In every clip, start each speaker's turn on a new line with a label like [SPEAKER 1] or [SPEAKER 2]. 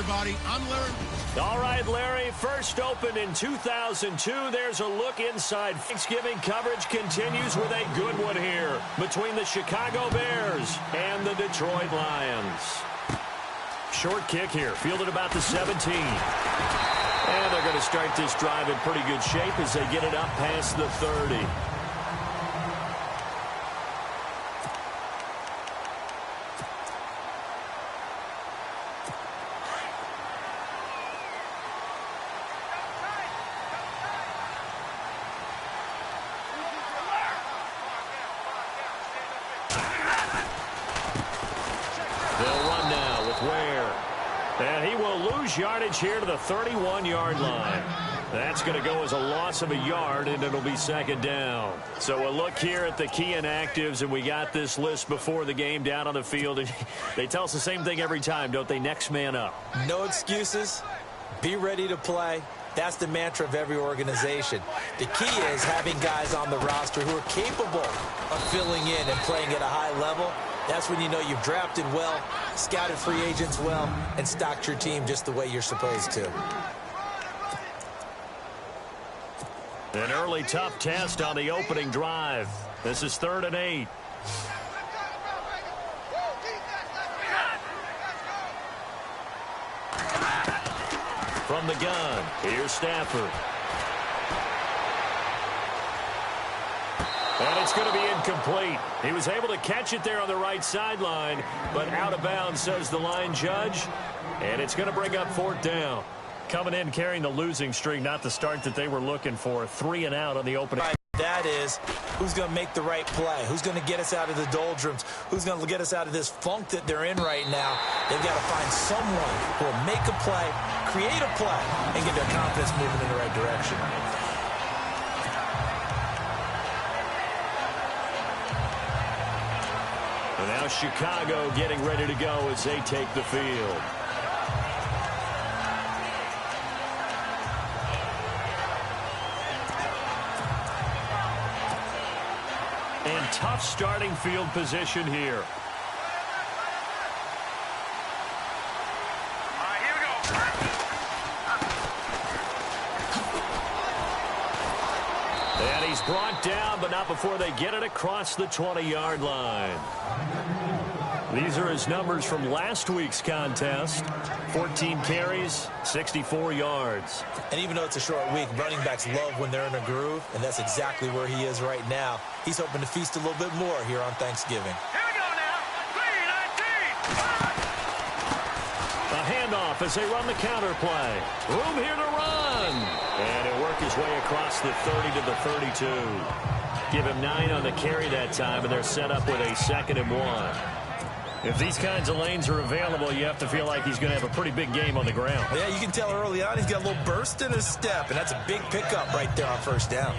[SPEAKER 1] everybody. I'm Larry.
[SPEAKER 2] All right, Larry, first opened in 2002. There's a look inside. Thanksgiving coverage continues with a good one here between the Chicago Bears and the Detroit Lions. Short kick here, fielded about the 17. And they're going to start this drive in pretty good shape as they get it up past the 30. And he will lose yardage here to the 31-yard line. That's going to go as a loss of a yard, and it'll be second down. So a look here at the key inactives, and we got this list before the game down on the field. And they tell us the same thing every time, don't they? Next man up.
[SPEAKER 3] No excuses. Be ready to play. That's the mantra of every organization. The key is having guys on the roster who are capable of filling in and playing at a high level. That's when you know you've drafted well, scouted free agents well, and stocked your team just the way you're supposed to.
[SPEAKER 2] An early tough test on the opening drive. This is 3rd and 8. From the gun, here's Stafford. And it's going to be incomplete. He was able to catch it there on the right sideline, but out of bounds, says the line judge. And it's going to bring up 4th down. Coming in carrying the losing streak, not the start that they were looking for. 3 and out on the opening.
[SPEAKER 3] That is, who's going to make the right play? Who's going to get us out of the doldrums? Who's going to get us out of this funk that they're in right now? They've got to find someone who will make a play, create a play, and get their confidence moving in the right direction.
[SPEAKER 2] And now Chicago getting ready to go as they take the field. And tough starting field position here. And he's brought down, but not before they get it across the 20-yard line. These are his numbers from last week's contest. 14 carries, 64 yards.
[SPEAKER 3] And even though it's a short week, running backs love when they're in a groove, and that's exactly where he is right now. He's hoping to feast a little bit more here on Thanksgiving.
[SPEAKER 4] Here we go now. 3-19.
[SPEAKER 2] A handoff as they run the counter play. Room here to run. And he'll work his way across the 30 to the 32. Give him 9 on the carry that time, and they're set up with a 2nd and 1. If these kinds of lanes are available, you have to feel like he's going to have a pretty big game on the ground.
[SPEAKER 3] Yeah, you can tell early on he's got a little burst in his step, and that's a big pickup right there on 1st down.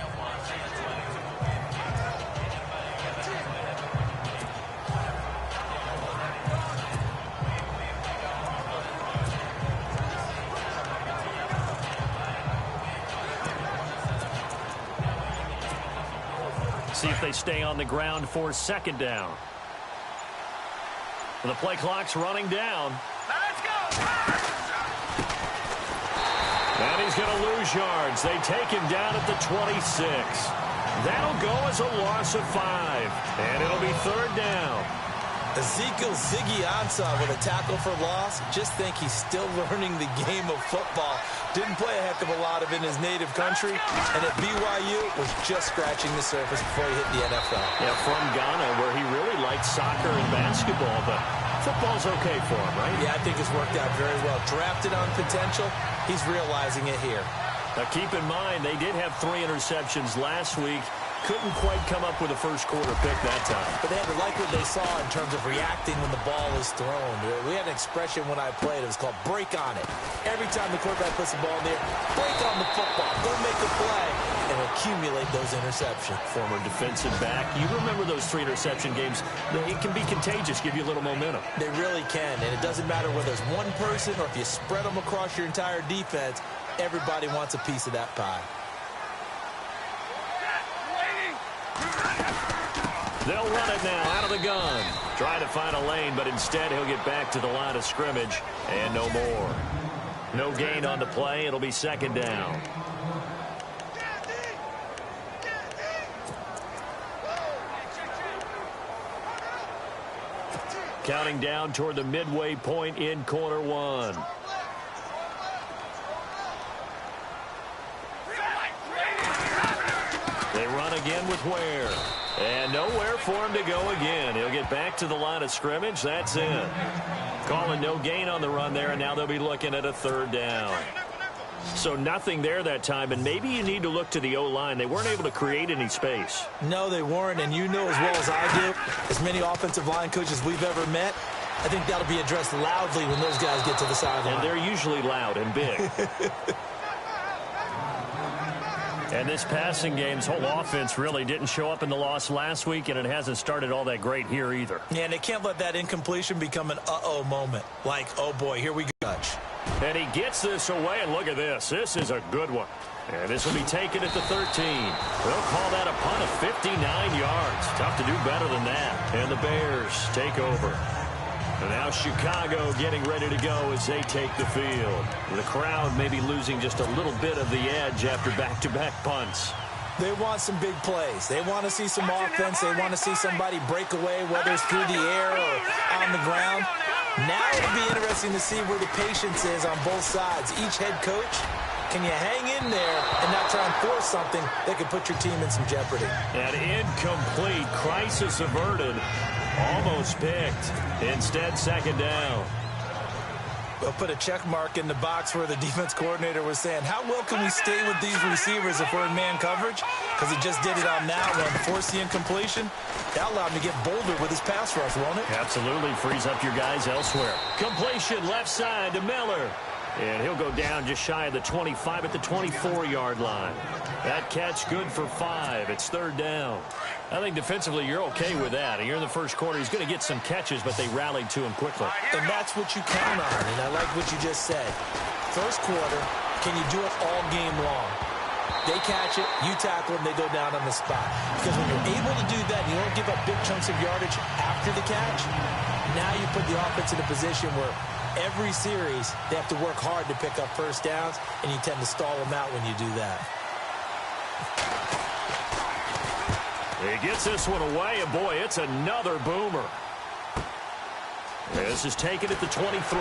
[SPEAKER 2] See if they stay on the ground for 2nd down. The play clock's running down.
[SPEAKER 4] Let's go.
[SPEAKER 2] And he's going to lose yards. They take him down at the 26. That'll go as a loss of 5. And it'll be 3rd down.
[SPEAKER 3] Ezekiel Ziggy Ansah with a tackle for loss. Just think he's still learning the game of football. Didn't play a heck of a lot of it in his native country. And at BYU was just scratching the surface before he hit the NFL.
[SPEAKER 2] Yeah, from Ghana, where he really liked soccer and basketball, but football's okay for him, right?
[SPEAKER 3] Yeah, I think it's worked out very well. Drafted on potential, he's realizing it here.
[SPEAKER 2] Now keep in mind, they did have 3 interceptions last week. Couldn't quite come up with a first-quarter pick that time.
[SPEAKER 3] But they had to like what they saw in terms of reacting when the ball is thrown. We had an expression when I played. It was called break on it. Every time the quarterback puts the ball in there, break on the football. Go make a play and accumulate those interceptions.
[SPEAKER 2] Former defensive back. You remember those 3 interception games. It can be contagious, give you a little momentum.
[SPEAKER 3] They really can, and it doesn't matter whether it's one person or if you spread them across your entire defense. Everybody wants a piece of that pie.
[SPEAKER 2] They'll run it now out of the gun. Trying to find a lane, but instead he'll get back to the line of scrimmage and no more. No gain on the play. It'll be second down. Counting down toward the midway point in quarter one. They run again with Ware. And nowhere for him to go again. He'll get back to the line of scrimmage. That's it. Calling no gain on the run there, and now they'll be looking at a third down. So nothing there that time, and maybe you need to look to the O-line. They weren't able to create any space.
[SPEAKER 3] No, they weren't, and you know as well as I do, as many offensive line coaches we've ever met, I think that'll be addressed loudly when those guys get to the sideline.
[SPEAKER 2] And they're usually loud and big. And this passing game's whole offense really didn't show up in the loss last week, and it hasn't started all that great here either.
[SPEAKER 3] Yeah, and they can't let that incompletion become an uh-oh moment. Like, oh boy, here we go.
[SPEAKER 2] And he gets this away, and look at this. This is a good one. And this will be taken at the 13. They'll call that a punt of 59 yards. Tough to do better than that. And the Bears take over. And now Chicago getting ready to go as they take the field. The crowd may be losing just a little bit of the edge after back-to-back punts.
[SPEAKER 3] They want some big plays. They want to see some offense. They want to see somebody break away, whether it's through the air or on the ground. Now it'll be interesting to see where the patience is on both sides. Each head coach, can you hang in there and not try and force something that could put your team in some jeopardy?
[SPEAKER 2] An incomplete, crisis averted, almost picked. Instead, second down.
[SPEAKER 3] We'll put a check mark in the box where the defense coordinator was saying, how well can we stay with these receivers if we're in man coverage? Because he just did it on that one. Force the incompletion. That allowed him to get bolder with his pass rush, won't it?
[SPEAKER 2] Absolutely. Frees up your guys elsewhere. Completion left side to Miller. And he'll go down just shy of the 25 at the 24-yard line. That catch good for 5. It's third down. I think defensively you're okay with that. You're in the first quarter. He's going to get some catches, but they rallied to him quickly.
[SPEAKER 3] And that's what you count on, and I like what you just said. First quarter, can you do it all game long? They catch it, you tackle them, they go down on the spot. Because when you're able to do that, you don't give up big chunks of yardage after the catch, now you put the offense in a position where every series they have to work hard to pick up first downs, and you tend to stall them out when you do that.
[SPEAKER 2] He gets this one away, and boy, it's another boomer. This is taken at the 23.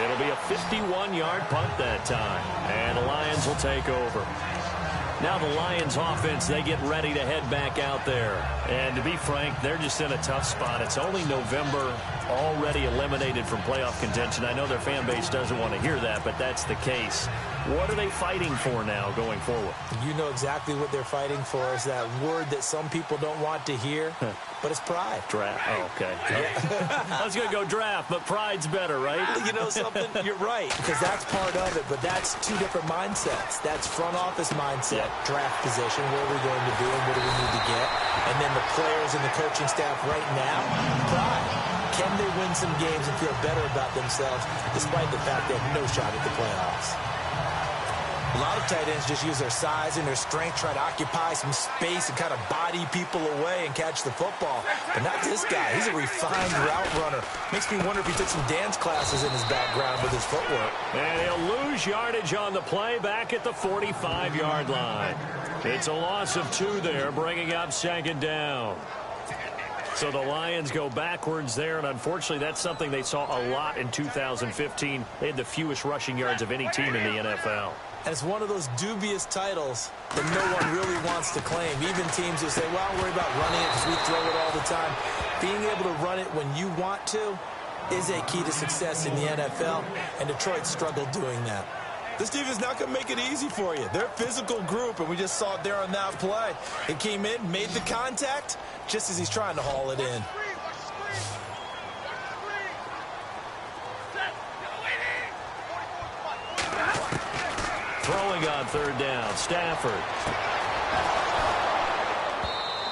[SPEAKER 2] It'll be a 51-yard punt that time, and the Lions will take over. Now the Lions offense, they get ready to head back out there. And to be frank, they're just in a tough spot. It's only November, already eliminated from playoff contention. I know their fan base doesn't want to hear that, but that's the case. What are they fighting for now going forward?
[SPEAKER 3] You know exactly what they're fighting for. Is that word that some people don't want to hear, but it's pride.
[SPEAKER 2] Draft. Oh, okay. I was going to go draft, but pride's better, right?
[SPEAKER 3] You know something? You're right, because that's part of it, but that's two different mindsets. That's front office mindset, draft position, where are we going to be and what do we need to get? And then the players and the coaching staff right now, pride. Can they win some games and feel better about themselves despite the fact they have no shot at the playoffs? A lot of tight ends just use their size and their strength, try to occupy some space and kind of body people away and catch the football. But not this guy. He's a refined route runner. Makes me wonder if he took some dance classes in his background with his footwork.
[SPEAKER 2] And he'll lose yardage on the play back at the 45-yard line. It's a loss of 2 there, bringing up second down. So the Lions go backwards there, and unfortunately that's something they saw a lot in 2015. They had the fewest rushing yards of any team in the NFL.
[SPEAKER 3] And it's one of those dubious titles that no one really wants to claim. Even teams will say, well, I'll worry about running it because we throw it all the time. Being able to run it when you want to is a key to success in the NFL, and Detroit struggled doing that. This defense is not going to make it easy for you. They're a physical group, and we just saw it there on that play. It came in, made the contact, just as he's trying to haul it in.
[SPEAKER 2] Throwing on third down, Stafford.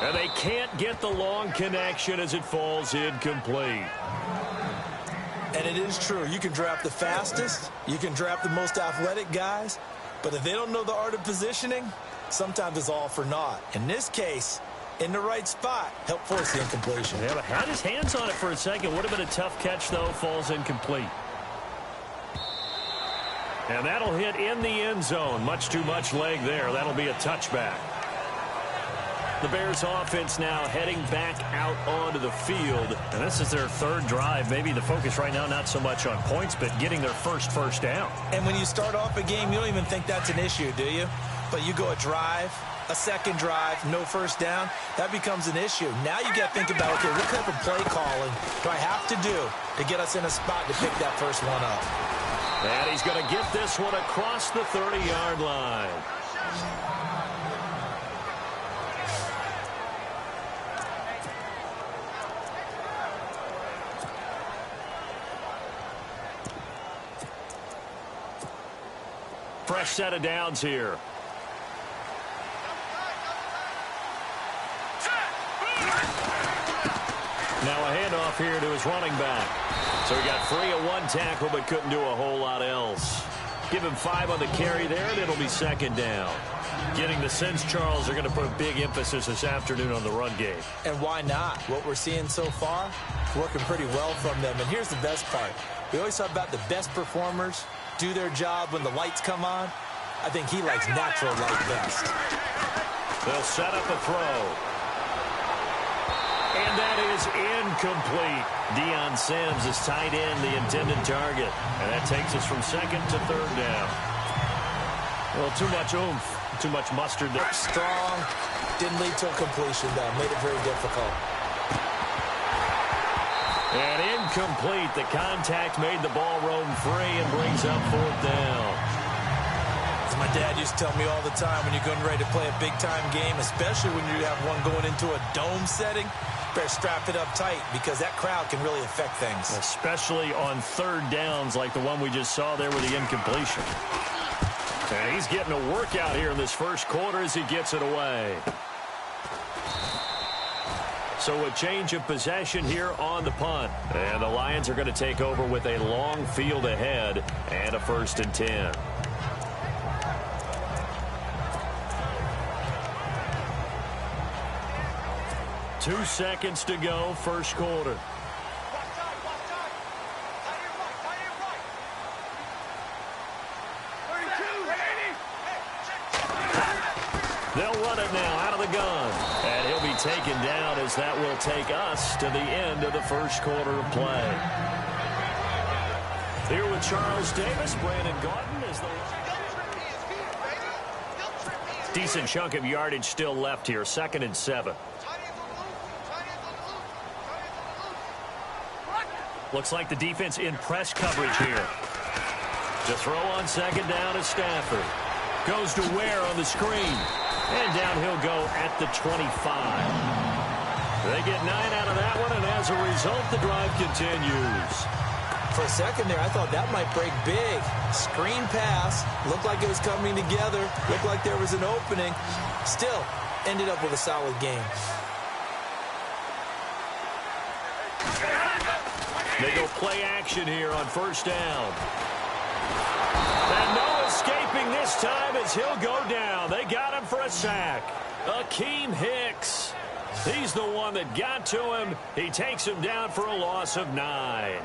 [SPEAKER 2] And they can't get the long connection as it falls incomplete.
[SPEAKER 3] And it is true. You can draft the fastest. You can draft the most athletic guys. But if they don't know the art of positioning, sometimes it's all for naught. In this case, in the right spot. Help force the incompletion.
[SPEAKER 2] Yeah, but had his hands on it for a second. Would have been a tough catch, though. Falls incomplete. And that'll hit in the end zone. Much too much leg there. That'll be a touchback. The Bears offense now heading back out onto the field. And this is their third drive. Maybe the focus right now not so much on points, but getting their first down.
[SPEAKER 3] And when you start off a game, you don't even think that's an issue, do you? But you go a drive, a second drive, no first down, that becomes an issue. Now you got to think about, okay, what type of play calling do I have to do to get us in a spot to pick that first one up?
[SPEAKER 2] And he's going to get this one across the 30-yard line. Fresh set of downs here. Now a handoff here to his running back. So he got free of one tackle but couldn't do a whole lot else. Give him 5 on the carry there, and it'll be second down. Getting the sense, Charles, they're going to put a big emphasis this afternoon on the run game.
[SPEAKER 3] And why not? What we're seeing so far, working pretty well from them. And here's the best part. We always talk about the best performers do their job when the lights come on. I think he likes natural light best.
[SPEAKER 2] They'll set up a throw. And that is incomplete. Deion Sims is tight end, the intended target. And that takes us from second to third down. Well, too much oomph, too much mustard there.
[SPEAKER 3] Strong, didn't lead to a completion, though. Made it very difficult.
[SPEAKER 2] And incomplete. The contact made the ball roam free and brings up fourth down.
[SPEAKER 3] As my dad used to tell me all the time, when you're getting ready to play a big-time game, especially when you have one going into a dome setting, better strap it up tight because that crowd can really affect things.
[SPEAKER 2] Especially on third downs like the one we just saw there with the incompletion. And he's getting a workout here in this first quarter as he gets it away. So a change of possession here on the punt. And the Lions are going to take over with a long field ahead and a 1st and 10. Two seconds to go, first quarter. They'll run it now out of the gun. And he'll be taken down as that will take us to the end of the first quarter of play. Here with Charles Davis, Brandon Gordon is the... Decent chunk of yardage still left here, 2nd and 7. Looks like the defense in press coverage here. To throw on 2nd down is Stafford. Goes to Ware on the screen. And down he'll go at the 25. They get 9 out of that one, and as a result, the drive continues.
[SPEAKER 3] For a second there, I thought that might break big. Screen pass. Looked like it was coming together. Looked like there was an opening. Still, ended up with a solid game.
[SPEAKER 2] They go play action here on 1st down. And no escaping this time as he'll go down. They got him for a sack. Akeem Hicks. He's the one that got to him. He takes him down for a loss of 9.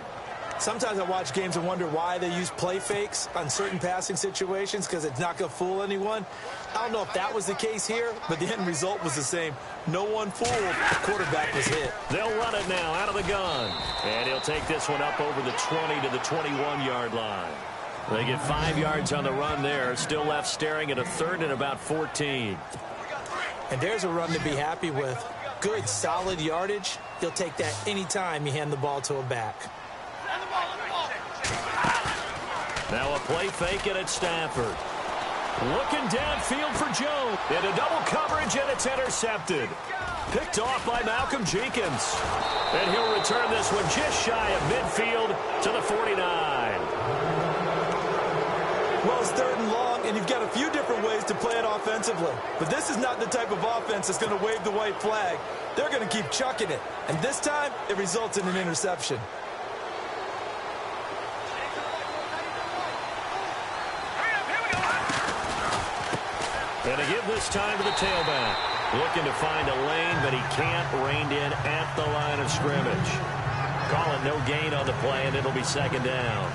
[SPEAKER 3] Sometimes I watch games and wonder why they use play fakes on certain passing situations because it's not going to fool anyone. I don't know if that was the case here, but the end result was the same. No one fooled. The quarterback was hit.
[SPEAKER 2] They'll run it now out of the gun. And he'll take this one up over the 20 to the 21-yard line. They get 5 yards on the run there. Still left staring at a 3rd and about 14.
[SPEAKER 3] And there's a run to be happy with. Good, solid yardage. You'll take that anytime you hand the ball to a back.
[SPEAKER 2] Now a play fake it at Stafford. Looking downfield for Joe. Into double coverage, and it's intercepted. Picked off by Malcolm Jenkins. And he'll return this one just shy of midfield to the 49.
[SPEAKER 3] Well, it's 3rd and long, and you've got a few different ways to play it offensively. But this is not the type of offense that's going to wave the white flag. They're going to keep chucking it. And this time, it results in an interception.
[SPEAKER 2] And to give this time to the tailback. Looking to find a lane, but he can't. Reined in at the line of scrimmage. Call it no gain on the play, and it'll be second down.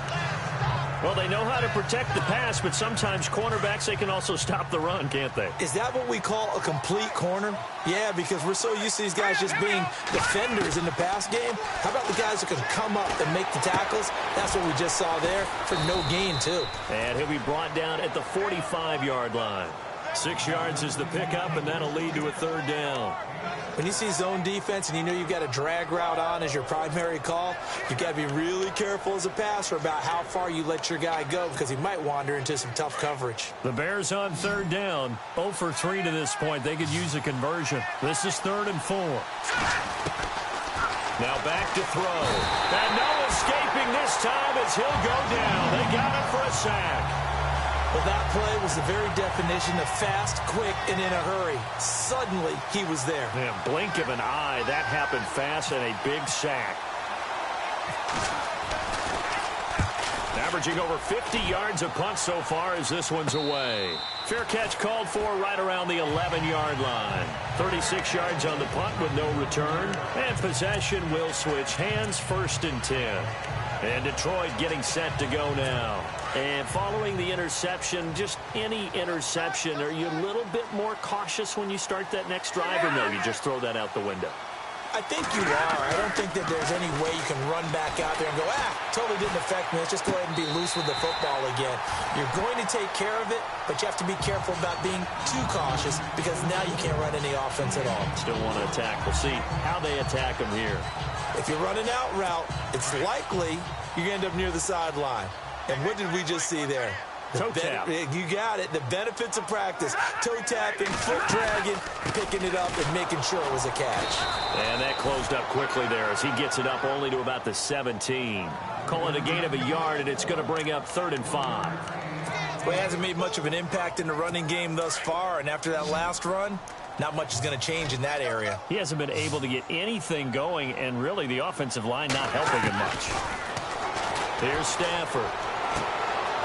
[SPEAKER 2] Well, they know how to protect the pass, but sometimes cornerbacks, they can also stop the run, can't they?
[SPEAKER 3] Is that what we call a complete corner? Yeah, because we're so used to these guys just being defenders in the pass game. How about the guys who can come up and make the tackles? That's what we just saw there for no gain, too.
[SPEAKER 2] And he'll be brought down at the 45-yard line. 6 yards is the pickup, and that'll lead to a third down.
[SPEAKER 3] When you see zone defense and you know you've got a drag route on as your primary call, you've got to be really careful as a passer about how far you let your guy go because he might wander into some tough coverage.
[SPEAKER 2] The Bears on third down, 0 for 3 to this point. They could use a conversion. This is 3rd and 4. Now back to throw. And no escaping this time as he'll go down. They got him for a sack.
[SPEAKER 3] Well, that play was the very definition of fast, quick, and in a hurry. Suddenly, he was there.
[SPEAKER 2] Man, blink of an eye, that happened fast and a big sack. Averaging over 50 yards a punt so far as this one's away. Fair catch called for right around the 11-yard line. 36 yards on the punt with no return. And possession will switch hands, 1st and 10. And Detroit getting set to go now. And following the interception, just any interception, are you a little bit more cautious when you start that next drive, or no, you just throw that out the window?
[SPEAKER 3] I think you are. I don't think that there's any way you can run back out there and go, totally didn't affect me. Let's just go ahead and be loose with the football again. You're going to take care of it, but you have to be careful about being too cautious because now you can't run any offense at all.
[SPEAKER 2] Still want to attack. We'll see how they attack them here.
[SPEAKER 3] If you're running out route, it's likely you're going to end up near the sideline. And what did we just see there?
[SPEAKER 2] Toe tap.
[SPEAKER 3] You got it. The benefits of practice. Toe tapping, foot dragging, picking it up, and making sure it was a catch.
[SPEAKER 2] And that closed up quickly there as he gets it up only to about the 17. Call it a gain of a yard, and it's going to bring up 3rd and 5.
[SPEAKER 3] Well, he hasn't made much of an impact in the running game thus far, and after that last run, not much is going to change in that area.
[SPEAKER 2] He hasn't been able to get anything going, and really the offensive line not helping him much. Here's Stafford.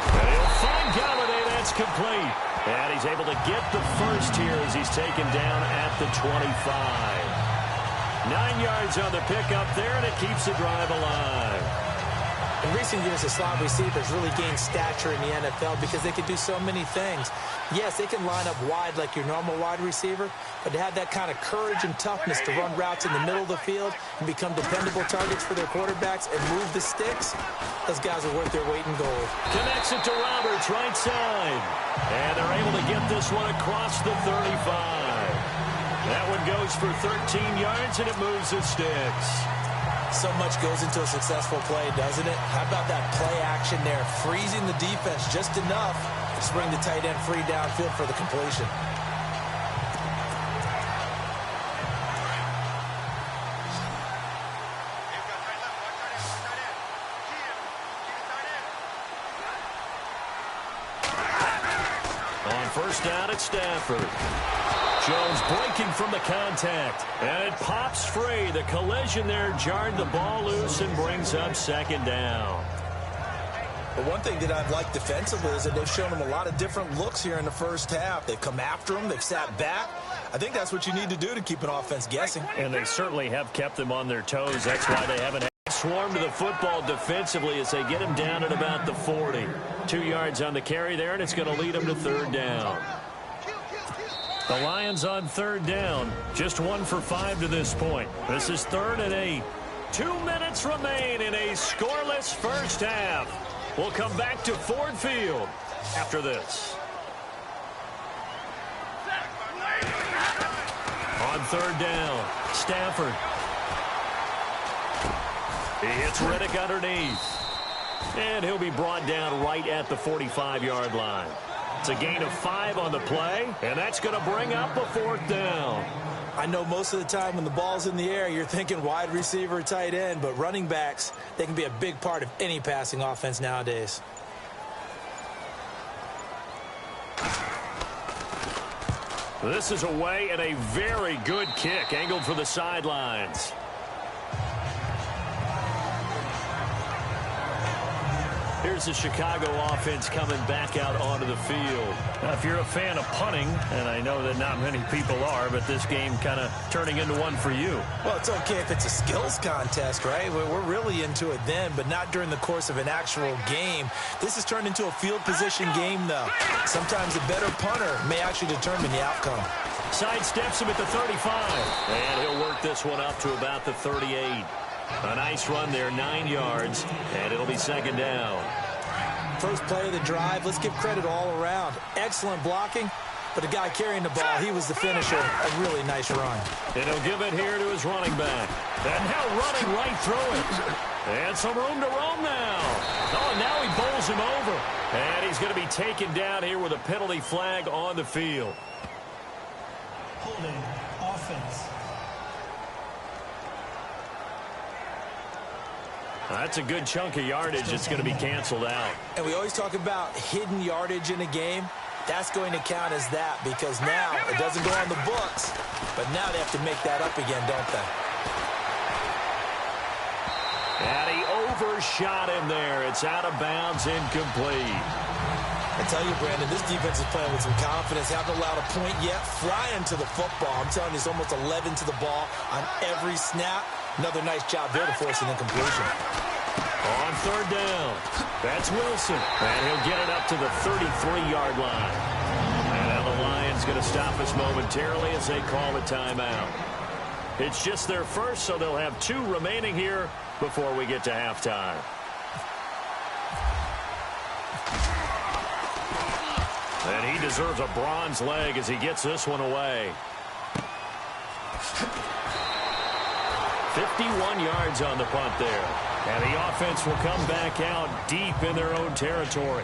[SPEAKER 2] And he'll find Galladay. That's complete. And he's able to get the first here as he's taken down at the 25. 9 yards on the pickup there, and it keeps the drive alive.
[SPEAKER 3] In recent years, the slot receivers really gained stature in the NFL because they can do so many things. Yes, they can line up wide like your normal wide receiver, but to have that kind of courage and toughness to run routes in the middle of the field and become dependable targets for their quarterbacks and move the sticks, those guys are worth their weight in gold.
[SPEAKER 2] Connects it to Roberts, right side. And they're able to get this one across the 35. That one goes for 13 yards, and it moves the sticks.
[SPEAKER 3] So much goes into a successful play, doesn't it? How about that play action there, freezing the defense just enough to bring the tight end free downfield for the completion.
[SPEAKER 2] On first down, it's Stafford. Jones breaking from the contact, and it pops free. The collision there jarred the ball loose and brings up 2nd down.
[SPEAKER 3] But one thing that I've liked defensively is that they've shown him a lot of different looks here in the first half. They've come after him. They've sat back. I think that's what you need to do to keep an offense guessing.
[SPEAKER 2] And they certainly have kept them on their toes. That's why they haven't swarmed to the football defensively as they get him down at about the 40. 2 yards on the carry there, and it's going to lead them to 3rd down. The Lions on 3rd down, just 1 for 5 to this point. This is 3rd and 8. 2 minutes remain in a scoreless first half. We'll come back to Ford Field after this. On 3rd down, Stafford. He hits Riddick underneath. And he'll be brought down right at the 45-yard line. It's a gain of 5 on the play, and that's going to bring up a 4th down.
[SPEAKER 3] I know most of the time when the ball's in the air, you're thinking wide receiver, tight end, but running backs, they can be a big part of any passing offense nowadays.
[SPEAKER 2] This is away and a very good kick, angled for the sidelines. Here's the Chicago offense coming back out onto the field.
[SPEAKER 1] Now, if you're a fan of punting, and I know that not many people are, but this game kind of turning into one for you.
[SPEAKER 3] Well, it's okay if it's a skills contest, right? We're really into it then, but not during the course of an actual game. This has turned into a field position game, though. Sometimes a better punter may actually determine the outcome.
[SPEAKER 2] Sidesteps him at the 35. And he'll work this one up to about the 38. A nice run there, 9 yards, and it'll be second down.
[SPEAKER 3] First play of the drive, let's give credit all around. Excellent blocking, but the guy carrying the ball, he was the finisher. A really nice run.
[SPEAKER 2] And he'll give it here to his running back. And now running right through it. And some room to roam now. Oh, now he bowls him over. And he's going to be taken down here with a penalty flag on the field.
[SPEAKER 5] Holding offense.
[SPEAKER 2] That's a good chunk of yardage that's going to be canceled out.
[SPEAKER 3] And we always talk about hidden yardage in a game. That's going to count as that because now it doesn't go on the books, but now they have to make that up again, don't they?
[SPEAKER 2] And he overshot him there. It's out of bounds, incomplete.
[SPEAKER 3] I tell you, Brandon, this defense is playing with some confidence. Haven't allowed a point yet. Flying to the football. I'm telling you, it's almost 11 to the ball on every snap. Another nice job there to force an incompletion.
[SPEAKER 2] On third down, that's Wilson. And he'll get it up to the 33-yard line. And now the Lions going to stop us momentarily as they call a timeout. It's just their first, so they'll have 2 remaining here before we get to halftime. And he deserves a bronze leg as he gets this one away. 51 yards on the punt there. And the offense will come back out deep in their own territory.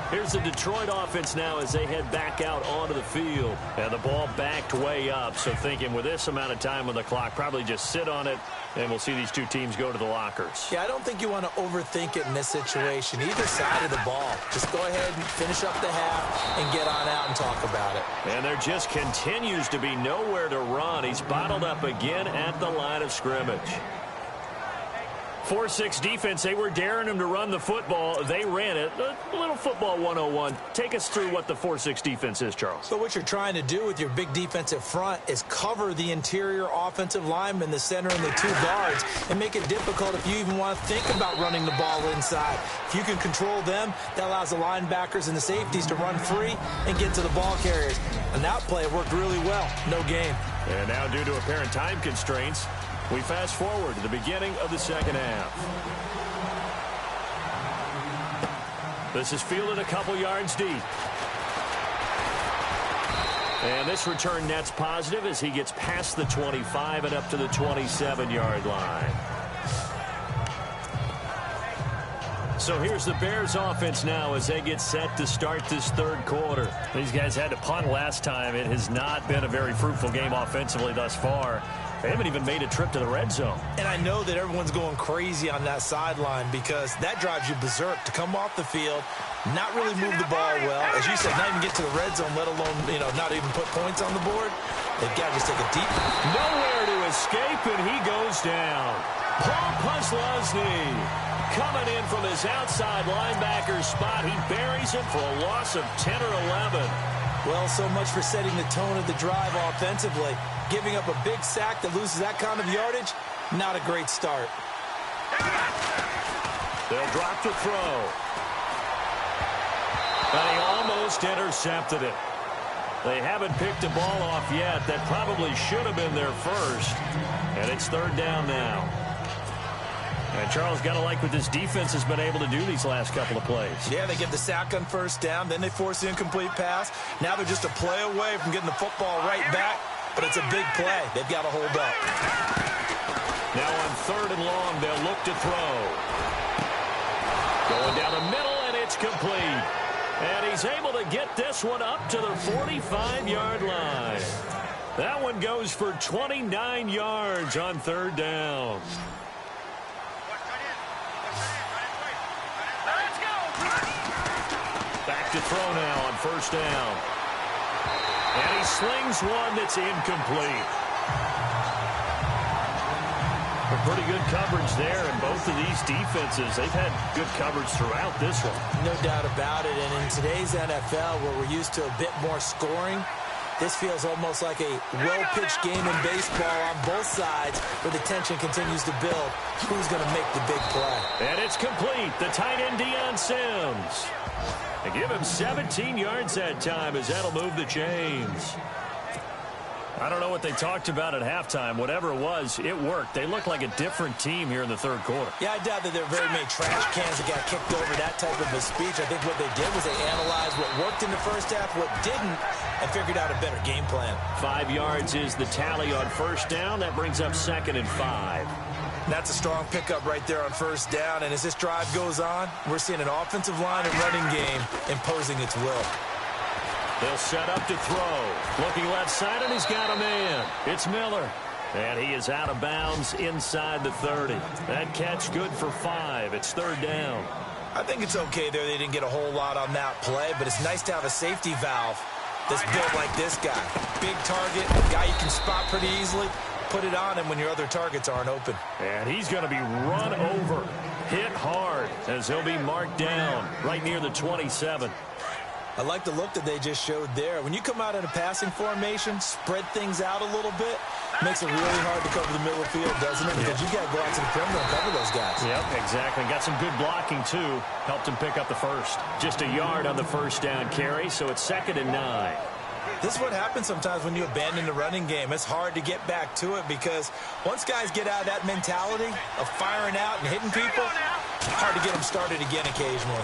[SPEAKER 2] Here's the Detroit offense now as they head back out onto the field. And the ball backed way up. So thinking with this amount of time on the clock, probably just sit on it, and we'll see these 2 teams go to the lockers.
[SPEAKER 3] Yeah, I don't think you want to overthink it in this situation. Either side of the ball. Just go ahead and finish up the half and get on out and talk about it.
[SPEAKER 2] And there just continues to be nowhere to run. He's bottled up again at the line of scrimmage. 4-6 defense, they were daring him to run the football. They ran it. A little football 101. Take us through what the 4-6 defense is, Charles.
[SPEAKER 3] So what you're trying to do with your big defensive front is cover the interior offensive lineman, the center, and the 2 guards, and make it difficult if you even want to think about running the ball inside. If you can control them, that allows the linebackers and the safeties to run free and get to the ball carriers. And that play worked really well. No gain.
[SPEAKER 2] And now, due to apparent time constraints, we fast forward to the beginning of the second half. This is fielded a couple yards deep. And this return net's positive as he gets past the 25 and up to the 27-yard line. So here's the Bears offense now as they get set to start this third quarter.
[SPEAKER 1] These guys had to punt last time. It has not been a very fruitful game offensively thus far. They haven't even made a trip to the red zone.
[SPEAKER 3] And I know that everyone's going crazy on that sideline because that drives you berserk to come off the field, not really move the ball well. As you said, not even get to the red zone, let alone, not even put points on the board. They've got to just take a deep.
[SPEAKER 2] Nowhere to escape, and he goes down. Paul Puslosny coming in from his outside linebacker spot. He buries him for a loss of 10 or 11.
[SPEAKER 3] Well, so much for setting the tone of the drive offensively. Giving up a big sack that loses that kind of yardage, not a great start.
[SPEAKER 2] They'll drop to throw. And he almost intercepted it. They haven't picked a ball off yet. That probably should have been their first. And it's third down now.
[SPEAKER 1] And Charles, got to like what this defense has been able to do these last couple of plays.
[SPEAKER 3] Yeah, they get the sack on first down, then they force the incomplete pass. Now they're just a play away from getting the football right back, but it's a big play. They've got to hold up.
[SPEAKER 2] Now on third and long, they'll look to throw. Going down the middle, and it's complete. And he's able to get this one up to the 45-yard line. That one goes for 29 yards on third down. Back to throw now on first down. And he slings one that's incomplete.
[SPEAKER 1] pretty good coverage there, and both of these defenses, they've had good coverage throughout this one.
[SPEAKER 3] No doubt about it, and in today's NFL, where we're used to a bit more scoring, this feels almost like a well-pitched game in baseball on both sides where the tension continues to build. Who's going to make the big play?
[SPEAKER 1] And it's complete. The tight end, Deion Sims. They give him 17 yards that time as that'll move the chains. I don't know what they talked about at halftime. Whatever it was, it worked. They look like a different team here in the third quarter.
[SPEAKER 3] Yeah, I doubt that there are very many trash cans that got kicked over, that type of a speech. I think what they did was they analyzed what worked in the first half, what didn't, and figured out a better game plan.
[SPEAKER 1] 5 yards is the tally on first down. That brings up 2nd and 5.
[SPEAKER 3] That's a strong pickup right there on first down, and as this drive goes on, we're seeing an offensive line and running game imposing its will.
[SPEAKER 1] They'll set up to throw. Looking left side, and he's got a man. It's Miller. And he is out of bounds inside the 30. That catch good for 5. It's 3rd down.
[SPEAKER 3] I think it's okay there. They didn't get a whole lot on that play, but it's nice to have a safety valve that's built like this guy. Big target, a guy you can spot pretty easily. Put it on him when your other targets aren't open.
[SPEAKER 1] And he's going to be run over, hit hard, as he'll be marked down right near the 27.
[SPEAKER 3] I like the look that they just showed there. When you come out in a passing formation, spread things out a little bit, makes it really hard to cover the middle of the field, doesn't it? Because you got to go out to the perimeter and cover those guys.
[SPEAKER 1] Yep, exactly. Got some good blocking, too. Helped him pick up the first. Just a yard on the first down carry, so it's 2nd and 9.
[SPEAKER 3] This is what happens sometimes when you abandon the running game. It's hard to get back to it because once guys get out of that mentality of firing out and hitting people, hard to get them started again occasionally.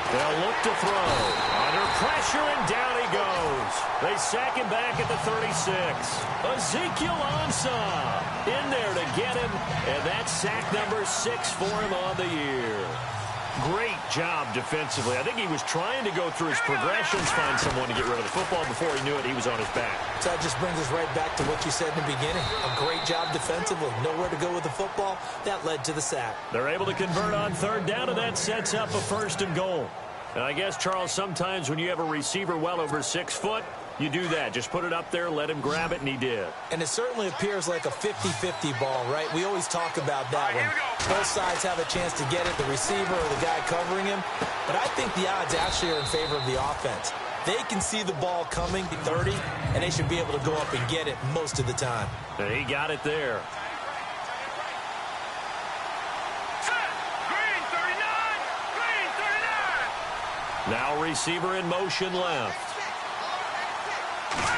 [SPEAKER 1] They'll look to throw. Under pressure, and down he goes. They sack him back at the 36. Ezekiel Ansah in there to get him, and that's sack number 6 for him on the year. Great job defensively. I think he was trying to go through his progressions, find someone to get rid of the football. Before he knew it, he was on his back.
[SPEAKER 3] So that just brings us right back to what you said in the beginning. A great job defensively. Nowhere to go with the football. That led to the sack.
[SPEAKER 1] They're able to convert on 3rd down, and that sets up a 1st and goal. And I guess, Charles, sometimes when you have a receiver well over 6 foot, you do that. Just put it up there, let him grab it, and he did.
[SPEAKER 3] And it certainly appears like a 50-50 ball, right? We always talk about that when both sides have a chance to get it, the receiver or the guy covering him. But I think the odds actually are in favor of the offense. They can see the ball coming, 30, and they should be able to go up and get it most of the time.
[SPEAKER 1] And he got it there. Now receiver in motion left.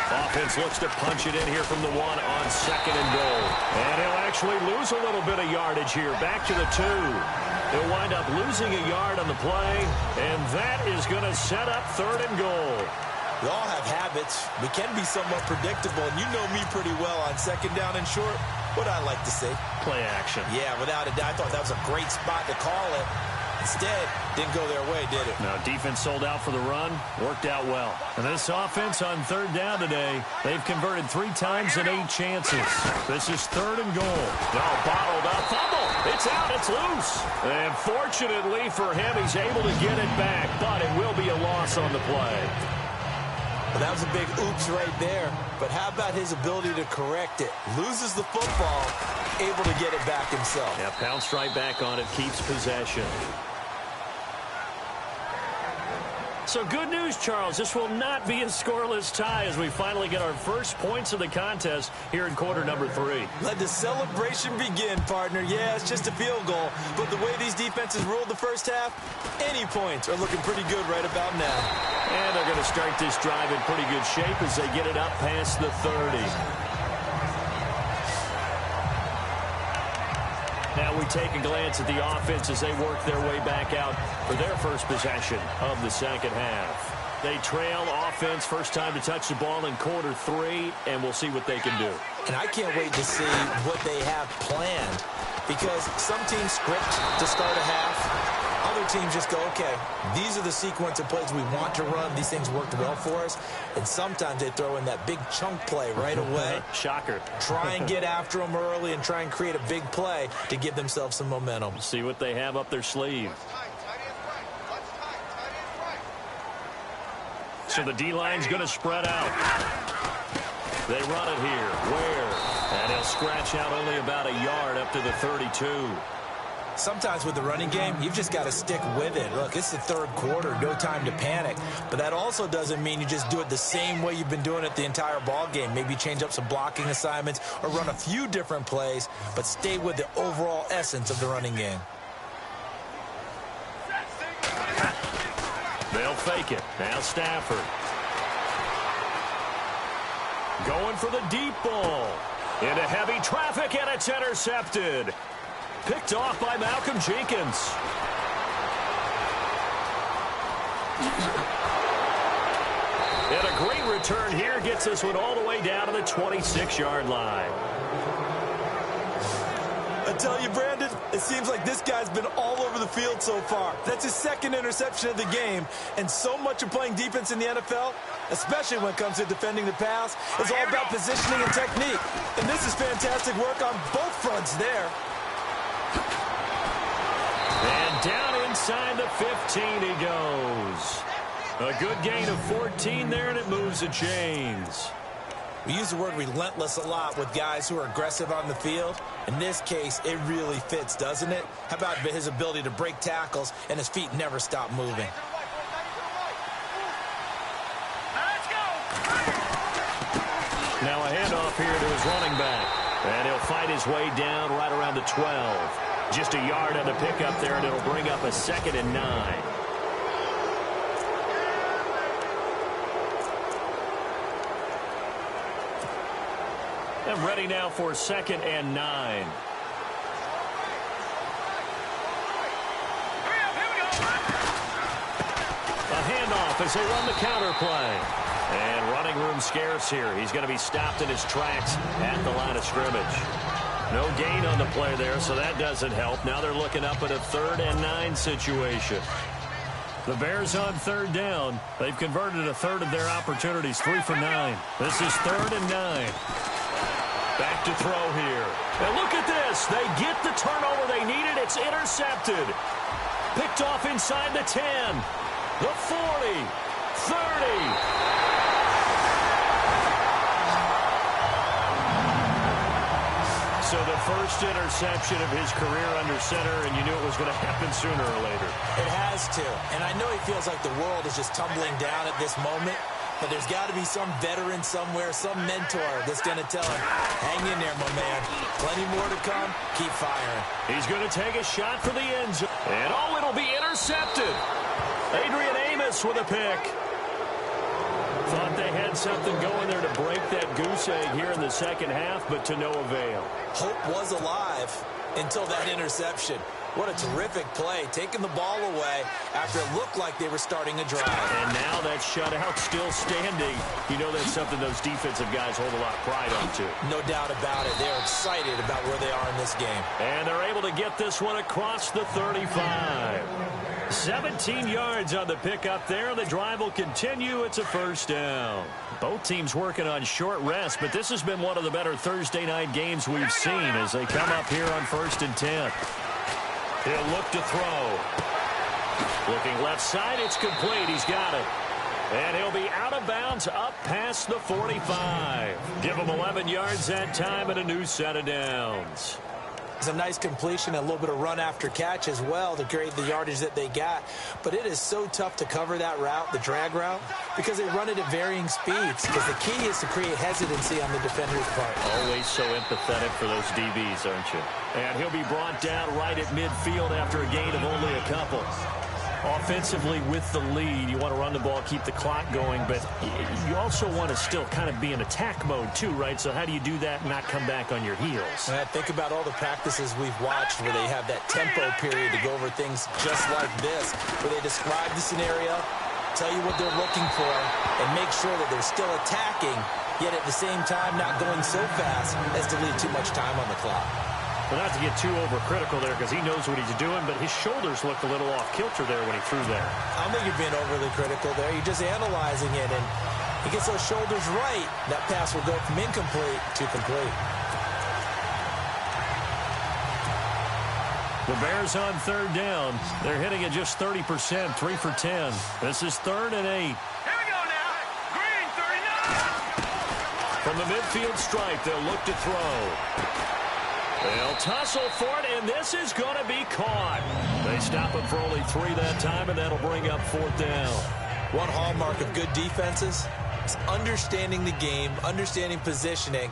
[SPEAKER 1] Offense looks to punch it in here from the 1 on 2nd and goal. And he'll actually lose a little bit of yardage here. Back to the 2. He'll wind up losing a yard on the play. And that is going to set up 3rd and goal.
[SPEAKER 3] We all have habits. We can be somewhat predictable. And you know me pretty well on 2nd down and short. What I like to see.
[SPEAKER 1] Play action.
[SPEAKER 3] Yeah, without a doubt. I thought that was a great spot to call it. Instead, didn't go their way, did it?
[SPEAKER 1] No, defense sold out for the run. Worked out well. And this offense on 3rd down today, they've converted 3 times in 8 chances. This is 3rd and goal. No, bottled up. Fumble. It's out. It's loose. And fortunately for him, he's able to get it back. But it will be a loss on the play.
[SPEAKER 3] Well, that was a big oops right there. But how about his ability to correct it? Loses the football, able to get it back himself.
[SPEAKER 1] Yeah, pounced right back on it, keeps possession. So good news, Charles. This will not be a scoreless tie as we finally get our first points of the contest here in quarter number 3.
[SPEAKER 3] Let the celebration begin, partner. Yeah, it's just a field goal. But the way these defenses ruled the first half, any points are looking pretty good right about now.
[SPEAKER 1] And they're going to start this drive in pretty good shape as they get it up past the 30. Now we take a glance at the offense as they work their way back out for their first possession of the second half. They trail offense, first time to touch the ball in quarter 3, and we'll see what they can do.
[SPEAKER 3] And I can't wait to see what they have planned because some teams script to start a half. Other teams just go, okay, these are the sequence of plays we want to run. These things worked well for us. And sometimes they throw in that big chunk play right away.
[SPEAKER 1] Shocker.
[SPEAKER 3] Try and get after them early and try and create a big play to give themselves some momentum.
[SPEAKER 1] See what they have up their sleeve. So the D-line's going to spread out. They run it here. Where? And And he'll scratch out only about a yard up to the 32.
[SPEAKER 3] Sometimes with the running game, you've just got to stick with it. Look, it's the third quarter, no time to panic. But that also doesn't mean you just do it the same way you've been doing it the entire ball game. Maybe change up some blocking assignments or run a few different plays, but stay with the overall essence of the running game.
[SPEAKER 1] They'll fake it. Now Stafford. Going for the deep ball. Into heavy traffic, and it's intercepted. Picked off by Malcolm Jenkins. And a great return here gets this one all the way down to the 26-yard line.
[SPEAKER 3] I tell you, Brandon, it seems like this guy's been all over the field so far. That's his second interception of the game. And so much of playing defense in the NFL, especially when it comes to defending the pass, is all about positioning and technique. And this is fantastic work on both fronts there.
[SPEAKER 1] And down inside the 15 he goes. A good gain of 14 there, and it moves the chains.
[SPEAKER 3] We use the word relentless a lot with guys who are aggressive on the field. In this case, it really fits, doesn't it? How about his ability to break tackles and his feet never stop moving?
[SPEAKER 1] Now a handoff here to his running back. And he'll fight his way down right around the 12. Just a yard on the pickup there, and it'll bring up a 2nd and 9. And ready now for 2nd and 9. A handoff as they run the counter play. And running room scarce here. He's going to be stopped in his tracks at the line of scrimmage. No gain on the play there, so that doesn't help. Now they're looking up at a 3rd and 9 situation. The Bears on 3rd down. They've converted a third of their opportunities, 3 for 9. This is 3rd and 9. Back to throw here. And look at this. They get the turnover they needed. It's intercepted. Picked off inside the 10. The 40. 30. So the first interception of his career under center, and you knew it was going to happen sooner or later.
[SPEAKER 3] It has to. And I know he feels like the world is just tumbling down at this moment, but there's got to be some veteran somewhere, some mentor that's going to tell him, hang in there, my man. Plenty more to come. Keep firing.
[SPEAKER 1] He's going to take a shot for the end zone. And, oh, it'll be intercepted. Adrian Amos with a pick. Thought they had something going there to break that goose egg here in the second half, but to no avail.
[SPEAKER 3] Hope was alive until that interception. What a terrific play, taking the ball away after it looked like they were starting a drive.
[SPEAKER 1] And now that shutout still standing. You know that's something those defensive guys hold a lot of pride on, too.
[SPEAKER 3] No doubt about it. They're excited about where they are in this game.
[SPEAKER 1] And they're able to get this one across the 35. 17 yards on the pickup there. The drive will continue. It's a 1st down. Both teams working on short rest, but this has been one of the better Thursday night games we've seen as they come up here on 1st and 10. He'll look to throw. Looking left side, it's complete. He's got it. And he'll be out of bounds up past the 45. Give him 11 yards that time and a new set of downs.
[SPEAKER 3] It's a nice completion, a little bit of run after catch as well to create the yardage that they got. But it is so tough to cover that route, the drag route, because they run it at varying speeds. Because the key is to create hesitancy on the defender's part.
[SPEAKER 1] Always so empathetic for those DBs, aren't you? And he'll be brought down right at midfield after a gain of only a couple. Offensively with the lead, you want to run the ball, keep the clock going, but you also want to still kind of be in attack mode too, right? So how do you do that and not come back on your heels?
[SPEAKER 3] And think about all the practices we've watched where they have that tempo period to go over things just like this, where they describe the scenario, tell you what they're looking for, and make sure that they're still attacking, yet at the same time not going so fast as to leave too much time on the clock.
[SPEAKER 1] Well, not to get too overcritical there because he knows what he's doing, but his shoulders looked a little off kilter there when he threw there.
[SPEAKER 3] I don't think you're being overly critical there. You're just analyzing it, and he gets those shoulders right. That pass will go from incomplete to complete.
[SPEAKER 1] The Bears on 3rd down. They're hitting at just 30%, 3 for 10. This is 3rd and 8.
[SPEAKER 4] Here we go now. Green, 39.
[SPEAKER 1] From the midfield stripe, they'll look to throw. They'll tussle for it, and this is going to be caught. They stop him for only 3 that time, and that'll bring up 4th down.
[SPEAKER 3] One hallmark of good defenses is understanding the game, understanding positioning,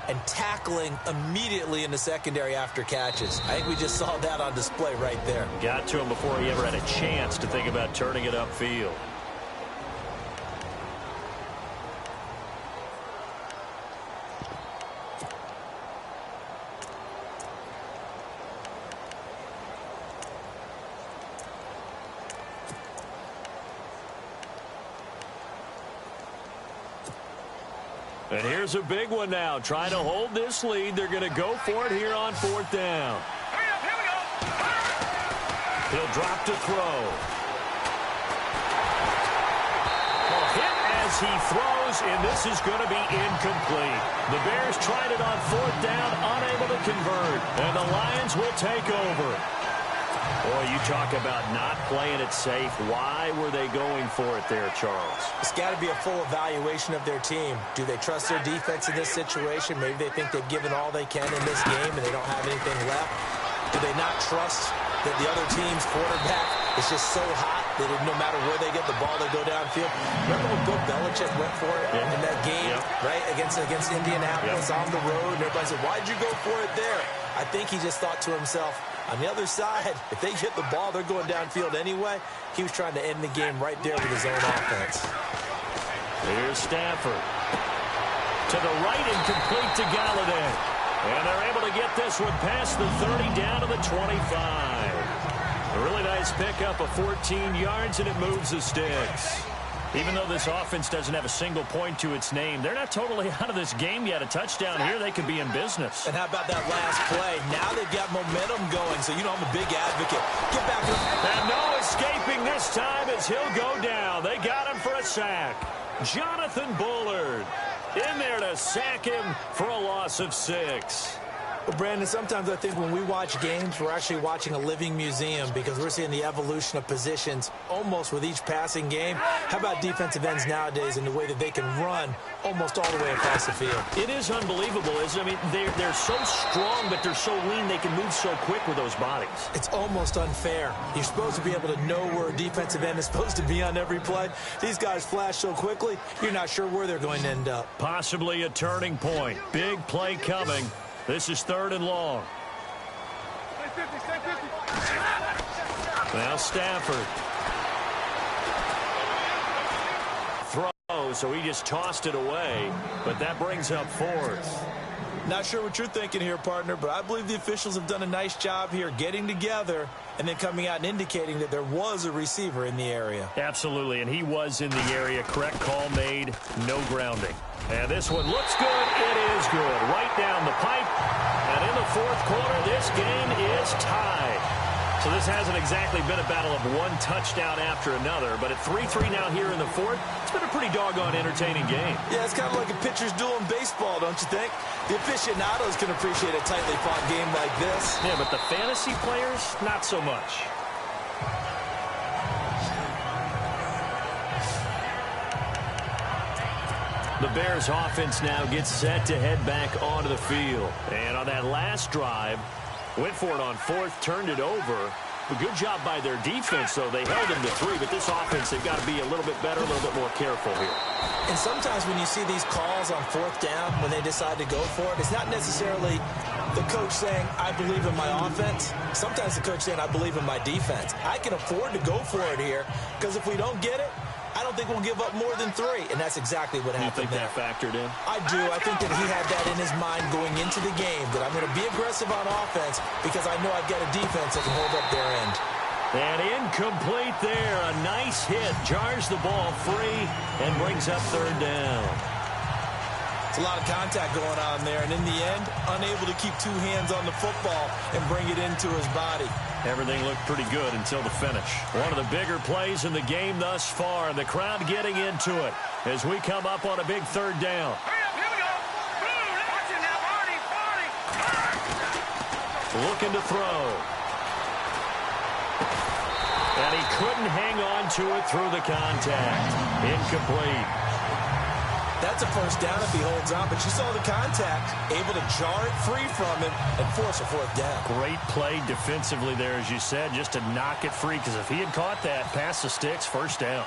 [SPEAKER 3] and tackling immediately in the secondary after catches. I think we just saw that on display right there.
[SPEAKER 1] Got to him before he ever had a chance to think about turning it upfield. And here's a big one now. Trying to hold this lead. They're going to go for it here on 4th down.
[SPEAKER 4] Here we go.
[SPEAKER 1] He'll drop to throw. Well, hit as he throws, and this is going to be incomplete. The Bears tried it on 4th down, unable to convert. And the Lions will take over. Boy, you talk about not playing it safe. Why were they going for it there, Charles?
[SPEAKER 3] It's got to be a full evaluation of their team. Do they trust their defense in this situation? Maybe they think they've given all they can in this game and they don't have anything left. Do they not trust that the other team's quarterback is just so hot that no matter where they get the ball, they go downfield? Remember when Bill Belichick went for it in that game, right, against Indianapolis on the road? And everybody said, why'd you go for it there? I think he just thought to himself, on the other side, if they get the ball, they're going downfield anyway. He was trying to end the game right there with his own offense.
[SPEAKER 1] Here's Stafford. To the right and complete to Galladay. And they're able to get this one past the 30 down to the 25. A really nice pickup of 14 yards, and it moves the sticks. Even though this offense doesn't have a single point to its name, they're not totally out of this game yet. A touchdown here, they could be in business.
[SPEAKER 3] And how about that last play? Now they've got momentum going, so you know I'm a big advocate. Get back.
[SPEAKER 1] And no escaping this time as he'll go down. They got him for a sack. Jonathan Bullard in there to sack him for a loss of 6.
[SPEAKER 3] Well, Brandon, sometimes I think when we watch games, we're actually watching a living museum because we're seeing the evolution of positions almost with each passing game. How about defensive ends nowadays and the way that they can run almost all the way across the field?
[SPEAKER 1] It is unbelievable, isn't it? I mean, they're so strong, but they're so lean, they can move so quick with those bodies.
[SPEAKER 3] It's almost unfair. You're supposed to be able to know where a defensive end is supposed to be on every play. These guys flash so quickly, you're not sure where they're going to end up.
[SPEAKER 1] Possibly a turning point. Big play coming. This is 3rd and long. Now Stafford. Throw, so he just tossed it away, but that brings up 4th.
[SPEAKER 3] Not sure what you're thinking here, partner, but I believe the officials have done a nice job here getting together and then coming out and indicating that there was a receiver in the area.
[SPEAKER 1] Absolutely, and he was in the area. Correct call made, no grounding. And this one looks good. It is good. Right down the pipe. And in the 4th quarter, this game is tied. So this hasn't exactly been a battle of one touchdown after another, but at 3-3 now here in the 4th, it's been a pretty doggone entertaining game.
[SPEAKER 3] Yeah, it's kind of like a pitcher's duel in baseball, don't you think? The aficionados can appreciate a tightly fought game like this.
[SPEAKER 1] Yeah, but the fantasy players, not so much. The Bears offense now gets set to head back onto the field. And on that last drive, went for it on 4th, turned it over. A good job by their defense, though. They held them to 3, but this offense, they've got to be a little bit better, a little bit more careful here.
[SPEAKER 3] And sometimes when you see these calls on 4th down, when they decide to go for it, it's not necessarily the coach saying, I believe in my offense. Sometimes the coach saying, I believe in my defense. I can afford to go for it here, because if we don't get it, I don't think we'll give up more than 3, and that's exactly what happened there.
[SPEAKER 1] You think that factored in?
[SPEAKER 3] I do. I think that he had that in his mind going into the game, that I'm going to be aggressive on offense because I know I've got a defense that can hold up their end.
[SPEAKER 1] And incomplete there. A nice hit. Jars the ball free and brings up 3rd down.
[SPEAKER 3] It's a lot of contact going on there, and in the end, unable to keep 2 hands on the football and bring it into his body.
[SPEAKER 1] Everything looked pretty good until the finish. One of the bigger plays in the game thus far, and the crowd getting into it as we come up on a big 3rd down.
[SPEAKER 4] Here we go. Watch it now, Barney.
[SPEAKER 1] Looking to throw. And he couldn't hang on to it through the contact. Incomplete.
[SPEAKER 3] That's a first down if he holds on, but you saw the contact, able to jar it free from him and force a fourth down.
[SPEAKER 1] Great play defensively there, as you said, just to knock it free, because if he had caught that, past the sticks, first down.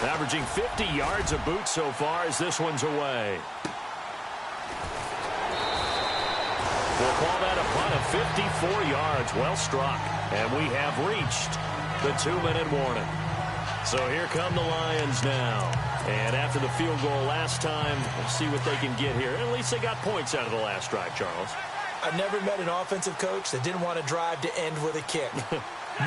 [SPEAKER 1] Averaging 50 yards a boot so far as this one's away. We'll call that a punt of 54 yards. Well struck. And we have reached the 2-minute warning. So here come the Lions now. And after the field goal last time, we'll see what they can get here. At least they got points out of the last drive, Charles.
[SPEAKER 3] I've never met an offensive coach that didn't want to drive to end with a kick.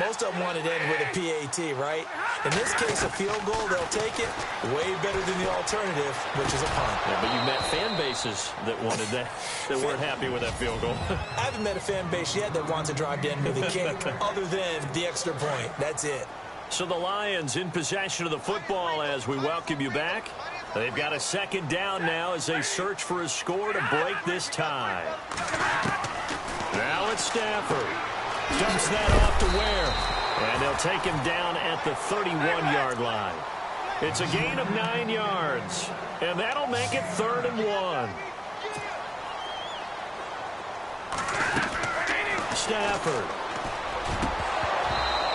[SPEAKER 3] Most of them wanted to end with a PAT, right? In this case, a field goal, they'll take it. Way better than the alternative, which is a punt.
[SPEAKER 1] Yeah, but you've met fan bases that wanted that, that weren't happy with that field goal.
[SPEAKER 3] I haven't met a fan base yet that wants to drive to end with a kick, other than the extra point. That's it.
[SPEAKER 1] So the Lions in possession of the football as we welcome you back. They've got a second down now as they search for a score to break this tie. Now it's Stafford. Dumps that off to Ware. And they'll take him down at the 31-yard line. It's a gain of 9 yards. And that'll make it 3rd and 1. Stafford.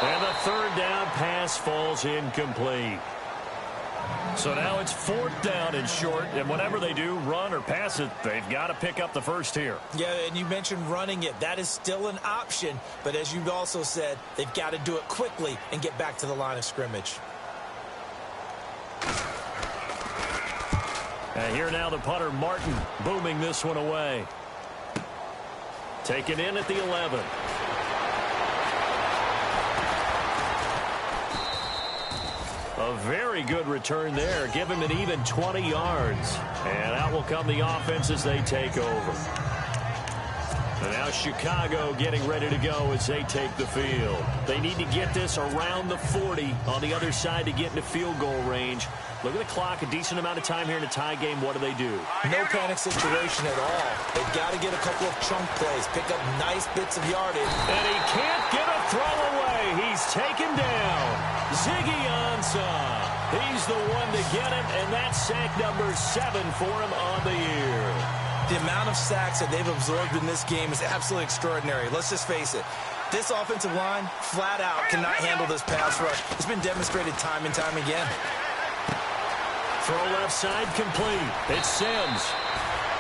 [SPEAKER 1] And the 3rd down pass falls incomplete. So now it's 4th down and short, and whatever they do, run or pass it, they've got to pick up the first here.
[SPEAKER 3] Yeah, and you mentioned running it. That is still an option, but as you've also said, they've got to do it quickly and get back to the line of scrimmage.
[SPEAKER 1] And here now the punter, Martin, booming this one away. Taken in at the 11. A very good return there. Give him an even 20 yards. And out will come the offense as they take over. And now Chicago getting ready to go as they take the field. They need to get this around the 40 on the other side to get into field goal range. Look at the clock, a decent amount of time here in a tie game. What do?
[SPEAKER 3] No panic situation at all. They've got to get a couple of chunk plays, pick up nice bits of yardage.
[SPEAKER 1] And he can't get a throw away. He's taken down. Ziggy Ansah. He's the one to get him, and that's sack number 7 for him on the year.
[SPEAKER 3] The amount of sacks that they've absorbed in this game is absolutely extraordinary. Let's just face it. This offensive line, flat out, cannot handle this pass rush. It's been demonstrated time and time again.
[SPEAKER 1] Throw left side complete. It's Sims.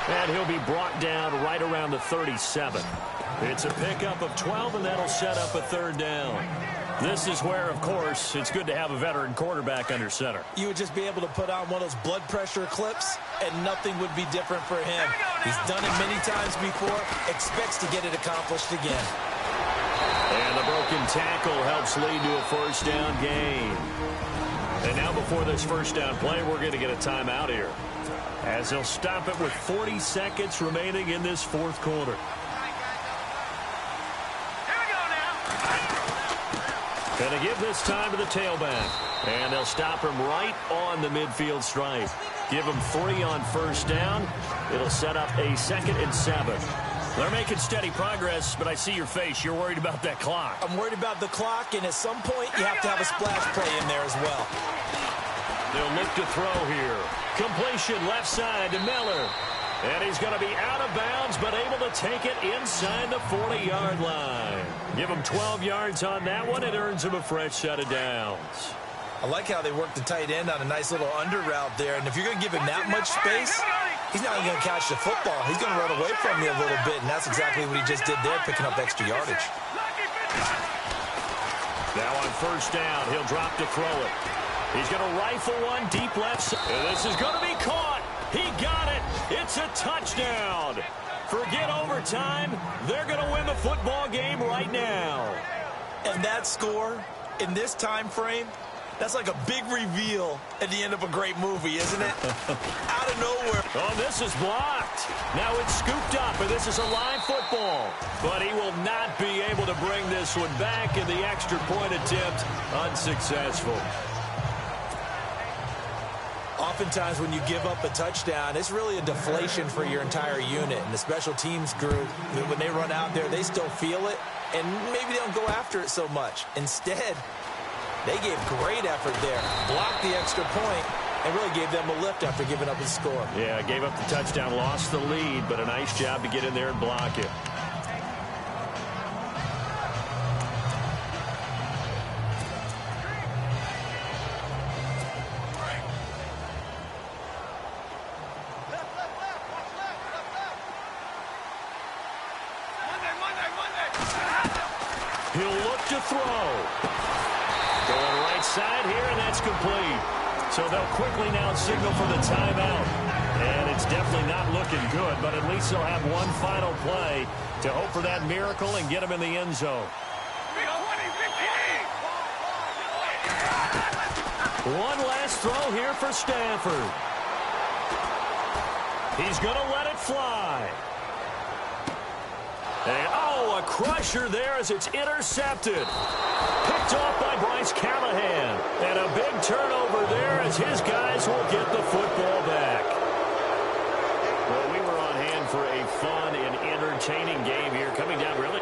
[SPEAKER 1] And he'll be brought down right around the 37. It's a pickup of 12, and that'll set up a 3rd down. This is where, of course, it's good to have a veteran quarterback under center.
[SPEAKER 3] You would just be able to put on one of those blood pressure clips, and nothing would be different for him. He's done it many times before, expects to get it accomplished again.
[SPEAKER 1] And the broken tackle helps lead to a 1st down gain. And now before this 1st down play, we're going to get a timeout here, as they'll stop it with 40 seconds remaining in this 4th quarter. Going to give this time to the tailback. And they'll stop him right on the midfield stripe. Give him 3 on 1st down. It'll set up a 2nd and 7. They're making steady progress, but I see your face. You're worried about that clock.
[SPEAKER 3] I'm worried about the clock, and at some point, you have to have a splash play in there as well.
[SPEAKER 1] They'll look to throw here. Completion left side to Miller. And he's going to be out of bounds, but able to take it inside the 40-yard line. Give him 12 yards on that one. It earns him a fresh set of downs.
[SPEAKER 3] I like how they work the tight end on a nice little under route there. And if you're going to give him that much space, he's not even going to catch the football. He's going to run away from you a little bit, and that's exactly what he just did there, picking up extra yardage.
[SPEAKER 1] Now on 1st down, he'll drop to throw it. He's going to rifle one deep left side. And this is going to be caught. He got it. It's a touchdown. Forget overtime. They're going to win the football game right now.
[SPEAKER 3] And that score in this time frame, that's like a big reveal at the end of a great movie, isn't it? Out of nowhere.
[SPEAKER 1] Oh, this is blocked. Now it's scooped up, and this is a live football. But he will not be able to bring this one back, and the extra point attempt unsuccessful.
[SPEAKER 3] Oftentimes when you give up a touchdown, it's really a deflation for your entire unit. And the special teams group, when they run out there, they still feel it. And maybe they don't go after it so much. Instead, They gave great effort there. Blocked the extra point and really gave them a lift after giving up a score.
[SPEAKER 1] Yeah, gave up the touchdown, lost the lead, but a nice job to get in there and block it. He'll look to throw. Going right side here, and that's complete. So they'll quickly now signal for the timeout. And it's definitely not looking good, but at least they'll have one final play to hope for that miracle and get them in the end zone. One last throw here for Stanford. He's going to let it fly. And, a crusher there as it's intercepted. Picked off by Bryce Callahan. And a big turnover there as his guys will get the football back. Well, we were on hand for a fun and entertaining game here. Coming down really